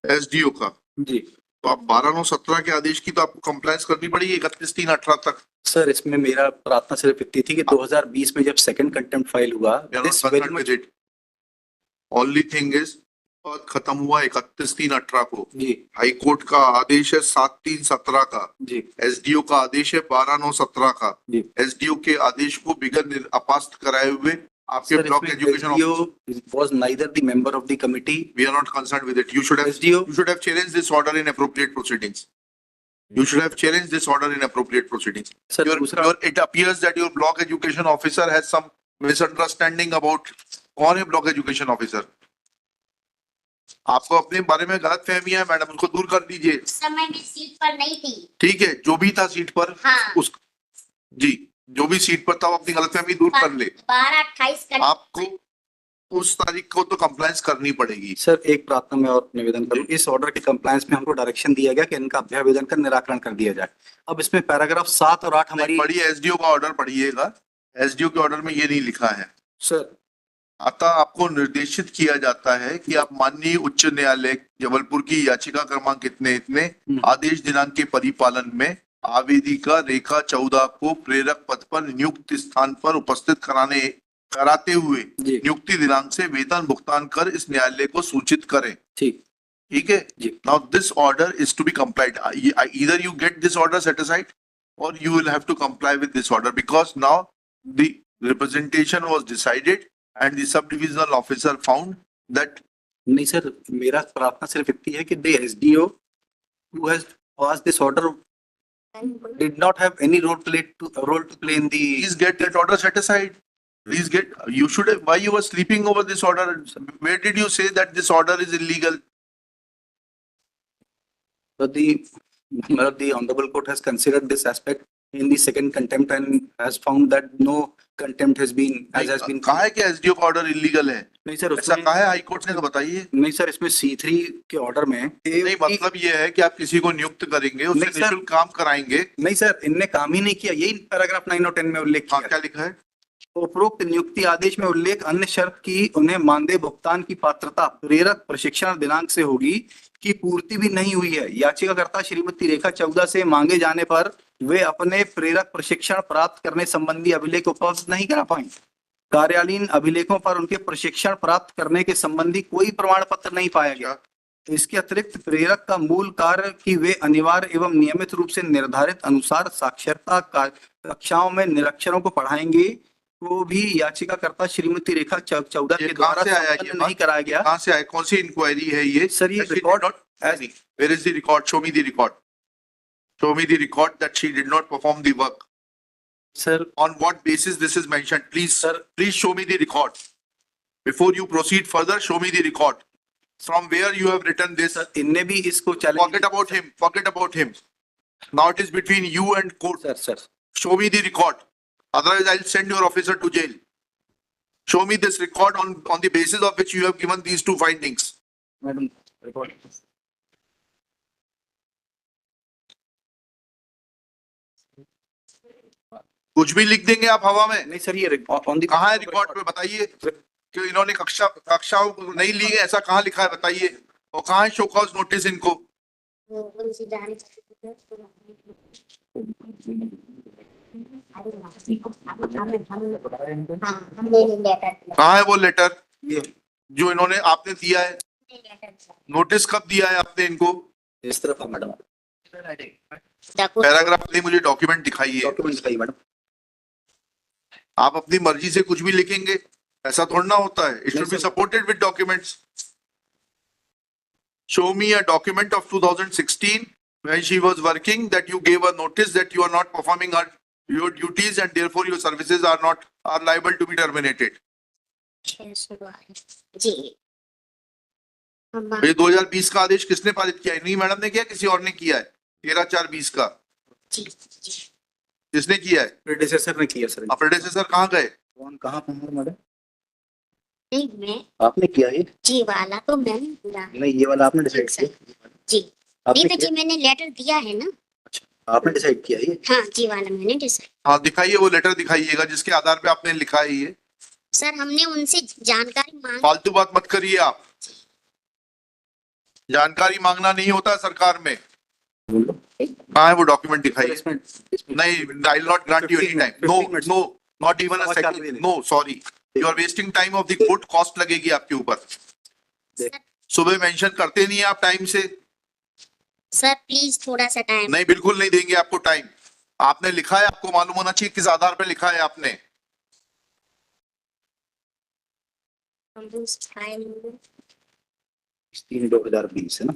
SDO का। जी तो आप 12/9/17 के आदेश की तो आपको कंप्लायंस करनी पड़ेगी 31/3/18 तक। सर, इसमें मेरा प्रार्थना सिर्फ इतनी थी कि 2020 में जब सेकंड कंटेम्प्ट फाइल हुआ, We are not this very concerned much. with it. Only thing is, पद खत्म हुआ 31/3/18 को। जी हाई कोर्ट का आदेश है 7/3/17 का। जी एसडीओ का आदेश है 12/9/17 का। जी एसडीओ के आदेश को बिगर अपास्त कराए हुए आपके सर, ब्लॉक इसमें education SDO was neither the member of the committee. We are not concerned with it. You should have challenged this order in appropriate proceedings. You should have challenged this order in appropriate proceedings. Sir, दूसरा It appears that your block education officer has some misunderstanding about कौन है block education officer. आपको अपने बारे में गलत फहमी है मैडम, उनको दूर कर दीजिए। उस समय मैं सीट पर नहीं थी। ठीक है, जो भी था सीट पर, हाँ। उस जी जो भी सीट पर था वो अपनी गलतफहमी दूर कर ले। 12/28 का आपको उस तारीख को तो कंप्लायंस करनी पड़ेगी। सर, एक प्रार्थना में और निवेदन करूं, इस ऑर्डर के कंप्लायंस में हमको डायरेक्शन दिया गया कि इनका अभ्यावेदन का निराकरण कर दिया जाए। अब इसमें पैराग्राफ 7 और 8 हमारी पढ़िए, एसडीओ का ऑर्डर पढ़िएगा। एसडीओ के ऑर्डर में ये नहीं लिखा है। सर अतः आपको निर्देशित किया जाता है कि आप माननीय उच्च न्यायालय जबलपुर की याचिका क्रमांक इतने आदेश दिनांक के परिपालन में आवेदिका रेखा 14 को प्रेरक पद पर नियुक्त स्थान पर उपस्थित कराते हुए जी नियुक्ति दिनांक से वेतन भुगतान कर इस न्यायालय को सूचित करें। ठीक है जी। Now this order is to be complied, either you get this order set aside और you will have to comply with this order because now the representation was decided and the sub-divisional officer found that नहीं sir, मेरा प्रार्थना सिर्फ इतनी है कि the SDO who has passed this order did not have any role to play in the please get that order set aside. Please get, you should have, why you were sleeping over this order? Where did you say that this order is illegal? So the honorable court has considered this aspect in the second contempt and has found that no contempt has been कहा है कि SDO का order illegal है? नहीं sir, ऐसा कहा है high court ने तो बताइए। नहीं सर, इसमें C3 के ऑर्डर में नहीं, मतलब ये है कि आप किसी को नियुक्त करेंगे, उससे निःशुल्क काम कराएंगे। नहीं सर, इनने काम ही नहीं किया, यही पैराग्राफ 9 और 10 में उल्लेख किया। क्या लिखा है? उपरोक्त नियुक्ति आदेश में उल्लेख अन्य शर्त की उन्हें मानदेय भुगतान की पात्रता प्रेरक प्रशिक्षण दिनांक से होगी की पूर्ति भी नहीं हुई है। याचिकाकर्ता श्रीमती रेखा 14 से मांगे जाने पर वे अपने प्रेरक प्रशिक्षण प्राप्त करने संबंधी अभिलेख उपलब्ध नहीं करा पाए। कार्यालयीन अभिलेखों पर उनके प्रशिक्षण प्राप्त करने के संबंधी कोई प्रमाण पत्र नहीं पाया गया। इसके अतिरिक्त प्रेरक का मूल कार्य कि वे अनिवार्य एवं नियमित रूप से निर्धारित अनुसार साक्षरता कक्षाओं में निरक्षरों को पढ़ाएंगे वो भी याचिकाकर्ता श्रीमती रेखा 14 के द्वारा नहीं कराया गया। कहां से आया? कौन सी इंक्वायरी है ये? सर, ये record where is the record? Show me the record. Show me the record that she did not perform the work. Sir, on what basis this is mentioned? Please, sir, please show me the record. Before you proceed further, show me the record. From where you have written this? Sir, इनने भी इसको challenge. Forget about him. Forget about him. Now it is between you and court. Sir. Show me the record. Otherwise, I'll send your officer to jail. Show me this record on the basis of which you have given these two findings. Madam, record. कुछ भी लिख देंगे आप हवा में? नहीं sir, ये कहाँ है रिकॉर्ड पे बताइए कि इन्होंने कक्षाओं नहीं ली है, ऐसा कहाँ लिखा है बताइए? और कहाँ है शो कॉज नोटिस इनको? कहाँ है वो लेटर जो इन्होंने आपने दिया है? नोटिस कब दिया है आपने इनको? इस तरफ मैडम पैराग्राफ नहीं, मुझे डॉक्यूमेंट दिखाइए। डॉक्यूमेंट दिखाइए मैडम। आप अपनी मर्जी से कुछ भी लिखेंगे, ऐसा थोड़ा ना होता है। It should be supported with documents. Show me a document of 2016 when she was working that you gave a notice that you are not performing your duties and therefore your services are liable to be terminated. जी। ये 2020 का आदेश किसने पारित किया? नहीं madam ने किया, किसी और ने किया है? 13/4/20 का। जी। किसने किया है? प्रेडेसेसर ने किया सर। प्रेडेसेसर कहाँ गए? कौन कहाँ पर मैडम? नहीं, मैं आपने किया ये? जी वाला तो मैंने दिया। नहीं, ये वाला आपने डिसाइड किया? जी। नहीं तो जी मैंने लेटर दिया है ना। अच्छा, आपने डिसाइड किया ये? हाँ जी वाला मैंने डिसाइड। हाँ दिखाइए, वो लेटर दिखाइएगा जिसके आधार पे आपने लिखा है ये। सर हमने उनसे जानकारी मांगी। फालतू बात मत करिए आप। जानकारी मांगना नहीं होता सरकार में। कहाँ है वो डॉक्यूमेंट दिखाइए। नहीं, I will not grant you any time. No 15 minutes. No, not even a सवा चार second. Minute. No sorry, you are wasting time of the court, cost लगेगी आपके ऊपर। सुबह मेंशन करते नहीं है आप टाइम से। सर प्लीज थोड़ा सा टाइम। नहीं, बिल्कुल नहीं देंगे आपको टाइम। आपने लिखा है, आपको मालूम होना चाहिए किस आधार पर लिखा है आपने। 3/2020 है ना?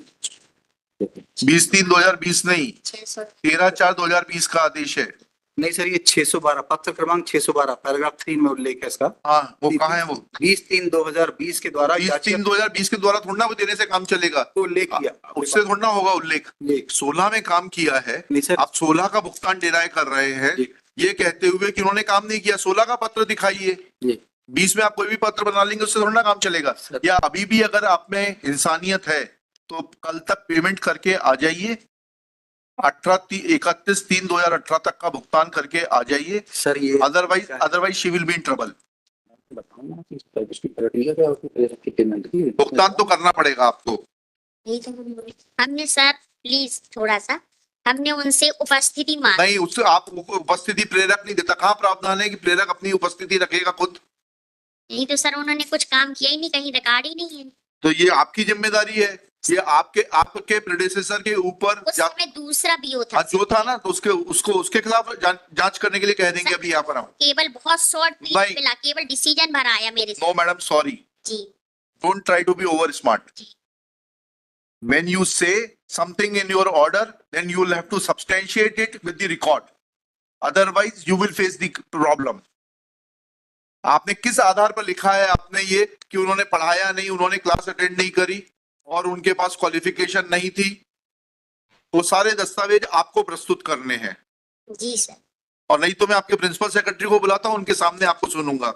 20/3/2020 नहीं, 600 13/4/2020 का आदेश है। नहीं सर, ये 612 पत्र क्रमांक 612 पैराग्राफ 3 में उल्लेख है इसका। हाँ, वो कहाँ है वो? 20/3/2020 के द्वारा 20/3/2020 के द्वारा थोड़ा ना वो देने से काम चलेगा। को उल्लेख किया। उससे थोड़ा ना होगा उल्लेख। उल्लेख 16 में काम किया है, नहीं सर। आप 16 का भुगतान डिनाय कर रहे हैं जी। ये कहते हुए कि उन्होंने काम नहीं किया। 16 का पत्र दिखाइए। जी 20 में आप कोई भी पत्र बना लेंगे, उससे थोड़ा ना काम चलेगा। सर। या अभी भी अगर आप में इंसानियत है तो कल तक पेमेंट करके आ जाइए। 31/3/2018 तक का भुगतान करके आ जाइए। सर ये otherwise she will be in trouble. बताऊं ना कि इस सर्विस की क्राइटेरिया क्या होती है की पेमेंट की? भुगतान तो करना पड़ेगा आपको। नहीं तो हमने सर प्लीज थोड़ा सा हमने उनसे उपस्थिति मांगी। नहीं, उससे आप उपस्थिति प्रेरक नहीं देता। कहाँ प्रावधान है कि प्रेरक अपनी उपस्थिति रखेगा खुद? नहीं तो सर उन्होंने कुछ काम किया ही नहीं, कहीं रिकॉर्ड ही नहीं है। तो ये आपकी जिम्मेदारी है। ये आपके प्रेडेसेसर के ऊपर उस समय दूसरा बीओ था। हाँ, जो था ना, तो उसके खिलाफ जांच करने के लिए कह देंगे। अभी यहाँ पर हम केवल बहुत शॉर्ट नहीं। पीरियड मिला, केवल डिसीजन भरा आया मेरे से। नो मैडम, सॉरी, जी don't try to be over smart. When you say something in your order, then you will have to substantiate it with the record. Otherwise, you will face the problem. आपने किस आधार पर लिखा है आपने ये कि उन्होंने पढ़ाया नहीं, उन्होंने क्लास अटेंड नहीं करी और उनके पास क्वालिफिकेशन नहीं थी? वो सारे दस्तावेज आपको प्रस्तुत करने हैं। जी सर। और नहीं तो मैं आपके प्रिंसिपल सेक्रेटरी को बुलाता हूं, उनके सामने आपको सुनूंगा।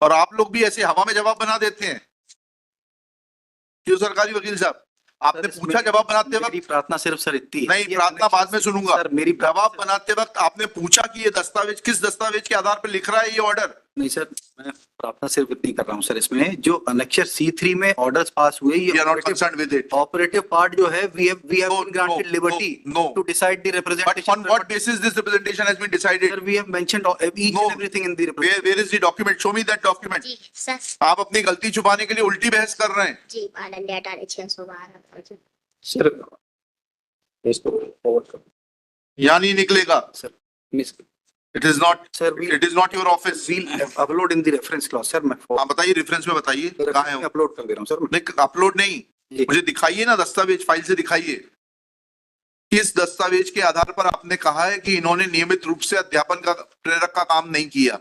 और आप लोग भी ऐसे हवा में जवाब बना देते हैं क्यों सरकारी वकील साहब? आपने पूछा जवाब बनाते वक्त? मेरी प्रार्थना सिर्फ सर इतनी है। नहीं, प्रार्थना बाद में सुनूंगा। सर मेरी जवाब बनाते वक्त आपने पूछा कि ये दस्तावेज किस दस्तावेज के आधार पर लिख रहा है ये ऑर्डर? नहीं सर, मैं प्रार्थना सिर्फ इतनी कर रहा हूँ सर। इसमें जो अनेक्चर C3 में ऑर्डर्स पास हुए, We are not concerned with it. Operative part जो है we have No, been granted no, liberty no. to decide the But representation. on what basis this representation has been decided? Sir, we have mentioned each No. and everything in the representation. Where is the document? Show me that document. जी sir. आप अपनी गलती छुपाने के लिए उल्टी बहस कर रहे हैं। जी पालन डेटा 612। सर इसको फॉरवर्ड करो। यहाँ नहीं निकलेगा। Sir miss It is not. Sir It is not your office. we'll upload in the reference clause sir. मैं हाँ, बताइए, रेफरेंस में बताइए कहाँ है वो? अपलोड कर दे रहा हूँ सर। नहीं, अपलोड नहीं, जी। मुझे दिखाइए ना, दस्तावेज फाइल से दिखाइए। किस दस्तावेज के आधार पर आपने कहा है कि इन्होंने नियमित रूप से अध्यापन का प्रेरक का काम नहीं किया?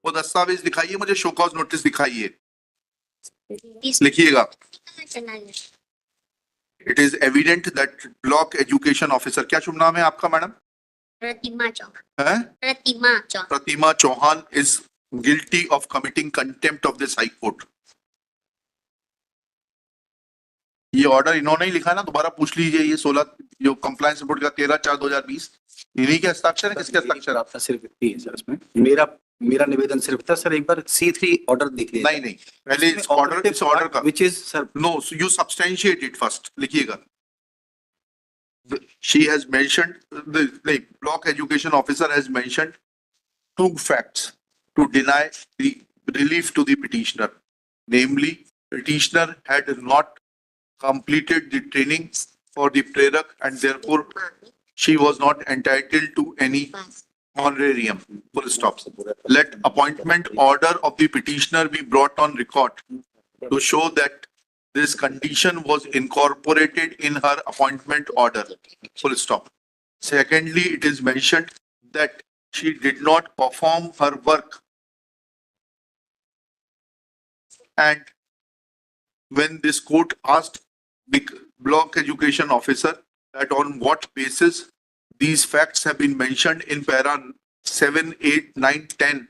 वो दस्तावेज दिखाइए मुझे, शो कॉज नोटिस दिखाइए, लिखिएगा। It is evident that block education officer, क्या शुभ नाम है आपका मैडम? प्रतिमा चौहान। है Pratima Chauhan. Pratima Chauhan is guilty of committing contempt of this high court. ये ऑर्डर इन्होंने ही लिखा है ना, दोबारा पूछ लीजिए। ये 16 जो कंप्लायंस रिपोर्ट का 13/4/2020 इन्हीं के हस्ताक्षर है? किसके हस्ताक्षर? आपका सिर्फ इतनी है सर। इसमें मेरा निवेदन सिर्फ था सर, एक बार C3 ऑर्डर देख लीजिए। नहीं, पहले इस ऑर्डर का which is sir no, you substantiate it first, लिखिएगा। She has mentioned, the block education officer has mentioned 2 facts to deny the relief to the petitioner. Namely, petitioner had not completed the training for the prerak and therefore she was not entitled to any honorarium. Full stop. Let appointment order of the petitioner be brought on record to show that this condition was incorporated in her appointment order. Full stop. Secondly, it is mentioned that she did not perform her work. And when this court asked the block education officer that on what basis these facts have been mentioned in para 7, 8, 9, 10,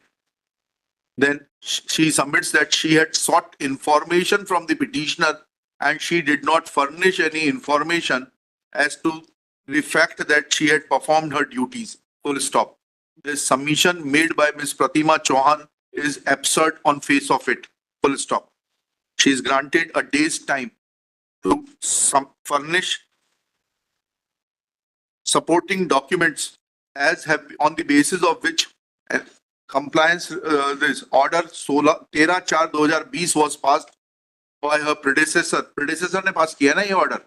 then she submits that she had sought information from the petitioner and she did not furnish any information as to the fact that she had performed her duties. Full stop. This submission made by Ms. Pratima Chauhan is absurd on face of it. Full stop. she is granted a day's time to furnish supporting documents as have on the basis of which compliance this order 13/4/2020 was passed by her predecessor ने पास किया ना ये order,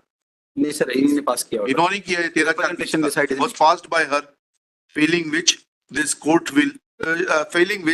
नहीं sir, इन्होंने पास किया order. इन्होंने किया है Representation decided. 13/4 was passed by her, failing which this court will failing which